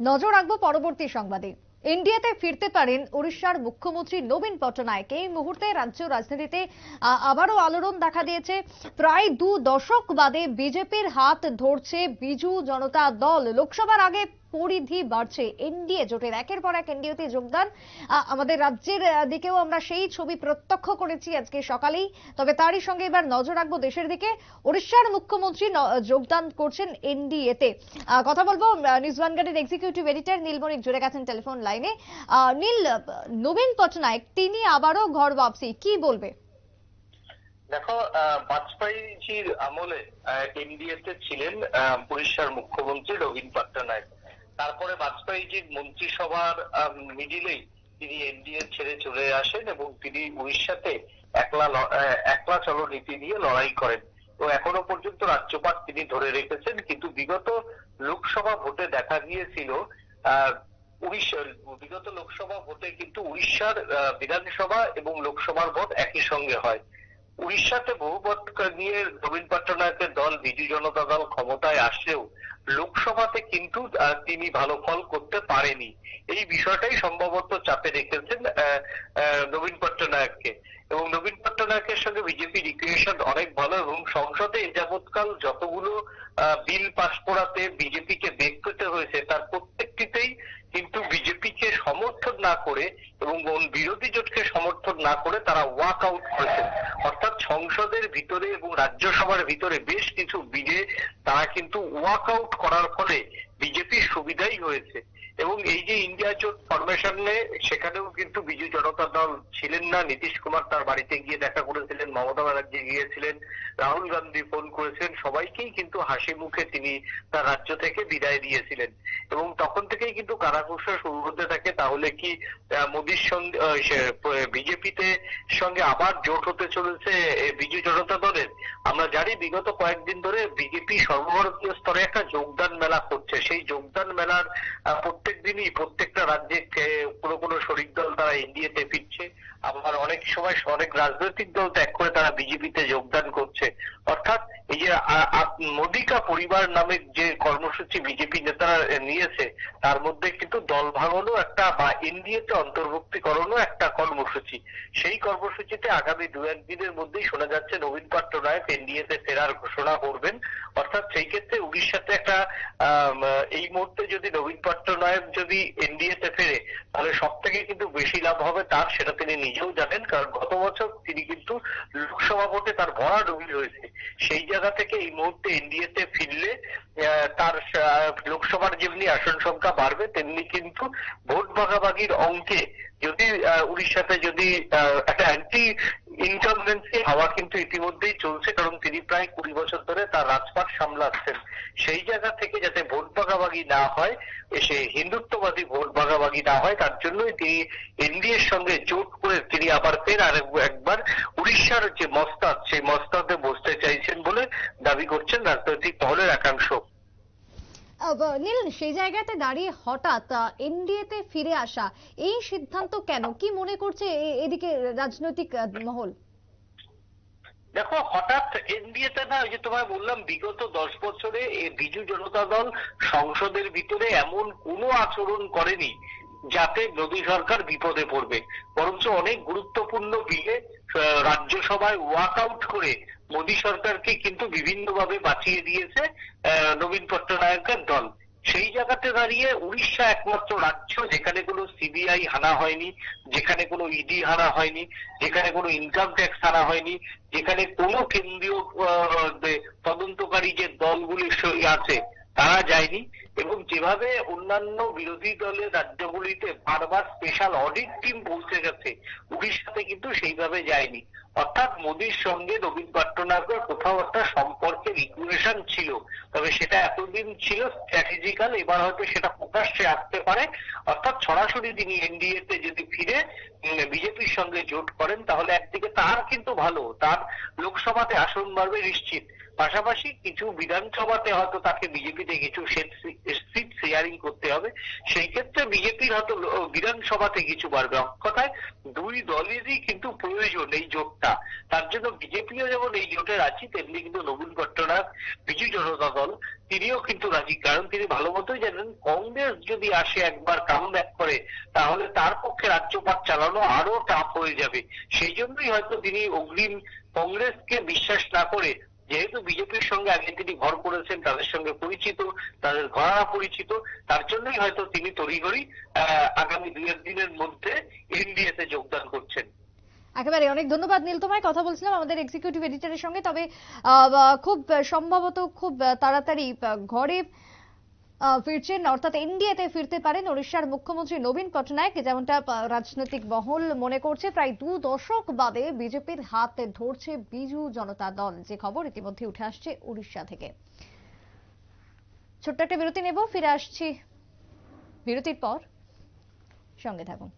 নজর রাখবো পরবর্তী সংবাদে। এনডিএতে ফিরতে পারেন ওড়িশার মুখ্যমন্ত্রী নবীন পট্টনায়ক। এই মুহূর্তে রাজ্য রাজনীতিতে আবারও আলোড়ন দেখা দিয়েছে। প্রায় 2 দশক বাদে বিজেপির হাত ধরছে বিজু জনতা দল। লোকসভার আগে পরিধি বাড়ছে এনডিএ জোটের। একের পর এক এনডিএতে যোগদান। আমাদের রাজ্যের দিকেও আমরা সেই ছবি প্রত্যক্ষ করেছি আজকে সকালেই। তবে তারই সঙ্গে এবার নজর রাখবো দেশের দিকে। ওড়িশার মুখ্যমন্ত্রী যোগদান করছেন এনডিএতে। কথা বলবো নিউজ ভ্যানগার্ডের এক্সিকিউটিভ এডিটর নীলমণি জুড়ে গেছেন টেলিফোন লাইনে। নীল, নবীন পট্টনায়ক তিনি আবারও ঘর বাপসি, কি বলবে? দেখো, বাজপেয়ীজির আমলে এনডিএতে ছিলেন উড়িষ্যার মুখ্যমন্ত্রী নবীন পট্টনায়ক। তারপরে বাজপেয়ীজির মন্ত্রিসভার মিডিলেই তিনি এনডিএ ছেড়ে চলে আসেন এবং তিনি উড়িষ্যাতে একলা চলো নীতি নিয়ে লড়াই করেন। তো এখনো পর্যন্ত রাজ্যপাট তিনি ধরে রেখেছেন, কিন্তু বিগত লোকসভা ভোটে দেখা গিয়েছিল বিগত লোকসভা ভোটে কিন্তু উড়িষ্যার বিধানসভা এবং লোকসভার ভোট একই সঙ্গে হয়। উড়িষ্যাতে বহুমত নিয়ে নবীন পট্টনায়কের দল বিজু জনতা দল ক্ষমতায় আসলেও লোকসভাতে কিন্তু তিনি ভালো ফল করতে পারেনি। এই বিষয়টাই সম্ভবত চাপে রেখেছেন নবীন পট্টনায়ককে। এবং নবীন পট্টনায়কের সঙ্গে বিজেপির ইকুয়েশন অনেক ভালো, এবং সংসদে এ যাবৎকাল যতগুলো বিল পাশ করাতে বিজেপিকে বেগ পেতে হয়েছে তার প্রত্যেকটিতেই কিন্তু বিজেপিকে সমর্থন না করে এবং বিরোধী জোটকে সমর্থন না করে তারা ওয়াক আউট করেছেন। অর্থাৎ সংসদের ভিতরে এবং রাজ্যসভার ভিতরে বেশ কিছু বিলে তারা কিন্তু ওয়াক আউট করার ফলে বিজেপির সুবিধাই হয়েছে। এবং এই যে ইন্ডিয়া জোট ফরমেশনে, সেখানেও কিন্তু বিজু জনতা দল ছিলেন না। নীতিশ কুমার তার বাড়িতে গিয়ে দেখা করেছিলেন, মমতা ব্যানার্জি গিয়েছিলেন, রাহুল গান্ধী ফোন করেছেন, সবাইকেই কিন্তু হাসি মুখে তিনি তার রাজ্য থেকে বিদায় দিয়েছিলেন। এবং তখন থেকেই কিন্তু কানাঘুষা শুরু হতে থাকে, তাহলে কি মোদীর সঙ্গে বিজেপিতে সঙ্গে আবার জোট হতে চলেছে বিজু জনতা দলের। আমরা জানি বিগত কয়েকদিন ধরে বিজেপি সর্বভারতীয় স্তরে একটা যোগদান মেলা করছে। সেই যোগদান মেলার প্রত্যেক দিনই প্রত্যেকটা রাজ্যে কোনো কোনো শরিক দল তারা এনডিএতে ফিরছে, আবার অনেক সময় অনেক রাজনৈতিক দল ত্যাগ করে তারা বিজেপিতে যোগদান করছে। অর্থাৎ এই যে মোদী কা পরিবার নামে যে কর্মসূচি বিজেপি নেতারা নিয়েছে, তার মধ্যে কিন্তু দল ভাঙানো একটা বা এনডিএতে অন্তর্ভুক্তিকরণও একটা কর্মসূচি। সেই কর্মসূচিতে আগামী 2-1 দিনের মধ্যেই শোনা যাচ্ছে নবীন পট্টনায়ক এনডিএতে ফেরার ঘোষণা করবেন। অর্থাৎ সেই ক্ষেত্রে উড়িষ্যাতে একটা এই মুহূর্তে যদি নবীন পট্টনায়ক যদি এনডিএতে ফেরে, তাহলে সব থেকে কিন্তু বেশি লাভ হবে তার, সেটা তিনি নিজেও জানেন। কারণ গত বছর তিনি কিন্তু লোকসভা ভোটে তার ভরাডুবি হয়েছে। সেই জায়গা থেকে এই মুহূর্তে এনডিএতে ফিরলে তার লোকসভার যেমনি আসন সংখ্যা বাড়বে, তেমনি কিন্তু ভোট ভাগাভাগির অঙ্কে যদি উড়িষ্যাতে যদি একটা অ্যান্টি ইনকামবেন্সি হাওয়া কিন্তু ইতিমধ্যেই চলছে, কারণ তিনি প্রায় 20 বছর ধরে তার রাজপাট সামলাচ্ছেন। সেই জায়গা থেকে যাতে ভোট ভাগাভাগি না হয়, এসে হিন্দুত্ববাদী ভোট ভাগাভাগি না হয়, তার জন্যই তিনি এনডিএর সঙ্গে জোট করে তিনি আবার ফের একবার উড়িষ্যার যে মস্তাদ, সেই মস্তাদে বসতে চাইছেন বলে দাবি করছেন রাজনৈতিক মহলের একাংশ। নীল, সেই জায়গাতে দাঁড়িয়ে হঠাৎ এনডিএতে ফিরে আসা, এই সিদ্ধান্ত কেন? কি মনে করছে এদিকে রাজনৈতিক মহল? দেখো, হঠাৎ এনডিএতে না, ওই যে তোমায় বললাম বিগত 10 বছরে বিজু জনতা দল সংসদের ভিতরে এমন কোনো আচরণ করেনি যাতে মোদী সরকার বিপদে পড়বে। বরঞ্চ অনেক গুরুত্বপূর্ণ বিলে রাজ্যসভায় ওয়াক আউট করে মোদী সরকারকে কিন্তু বিভিন্নভাবে বাঁচিয়ে দিয়েছে নবীন পট্টনায়কের দল। সেই জায়গাতে দাঁড়িয়ে উড়িষ্যা একমাত্র রাজ্য যেখানে কোনো সিবিআই হানা হয়নি, যেখানে কোনো ইডি হানা হয়নি, যেখানে কোনো ইনকাম ট্যাক্স হানা হয়নি, যেখানে কোনো কেন্দ্রীয় তদন্তকারী যে দলগুলি আছে তারা যায়নি, এবং যেভাবে অন্যান্য বিরোধী দলের রাজ্যগুলিতে বারবার স্পেশাল অডিট টিম পৌঁছে গেছে, উড়িষ্যাতে কিন্তু সেইভাবে যায়নি। অর্থাৎ মোদীর সঙ্গে নবীন পট্টনায়কের কোথাও একটা সম্পর্কের ইকুয়েশন ছিল, তবে সেটা এতদিন ছিল স্ট্র্যাটেজিক্যাল, এবার হয়তো সেটা প্রকাশ্যে আসতে পারে। অর্থাৎ সরাসরি তিনি এনডিএতে যদি ফিরে বিজেপির সঙ্গে জোট করেন, তাহলে একদিকে তার কিন্তু ভালো, তার লোকসভাতে আসন বাড়বে নিশ্চিত। পাশাপাশি কিছু বিধানসভাতে হয়তো তাকে বিজেপিতে কিছু সিট শেয়ারিং করতে হবে, সেই ক্ষেত্রে বিজেপির হয়তো বিধানসভাতে কিছু বাড়বে। কথায় দুই দলেরই কিন্তু প্রয়োজন এই জোটটা, তার জন্য বিজেপিও যেমন এই জোটে রাজি, তেমনি কিন্তু নবীন পট্টনায়ক, বিজু জনতা দল তিনিও কিন্তু রাজি। কারণ তিনি ভালো মতোই জানেন কংগ্রেস যদি আসে একবার কামব্যাক করে, তাহলে তার পক্ষে রাজ্যপাট চালানো আরো টাফ হয়ে যাবে। সেই জন্যই হয়তো তিনি অগ্রিম কংগ্রেসকে বিশ্বাস না করে, যেহেতু বিজেপির সঙ্গে আগে তিনি ঘর করেছেন, তাদের সঙ্গে পরিচিত, তাদের ঘরানা পরিচিত, তার জন্যই হয়তো তিনি তড়িঘড়ি আগামী 2-1 দিনের মধ্যে এনডিএতে যোগদান করছেন। একেবারে অনেক ধন্যবাদ নীল, তোমায় কথা বলছিলাম আমাদের এক্সিকিউটিভ এডিটরের সঙ্গে। তবে খুব সম্ভবত খুব তাড়াতাড়ি ঘরে ফিরছেন, অর্থাৎ এনডিএতে ফিরতে পারেন ওড়িশার মুখ্যমন্ত্রী নবীন পটনায়ক, যেমনটা রাজনৈতিক মহল মনে করছে। প্রায় 2 দশক বাদে বিজেপির হাত ধরছে বিজু জনতা দল, যে খবর ইতিমধ্যে উঠে আসছে ওড়িশা থেকে। ছোট্ট একটা বিরতি নেব, ফিরে আসছি বিরতির পর, সঙ্গে থাকুন।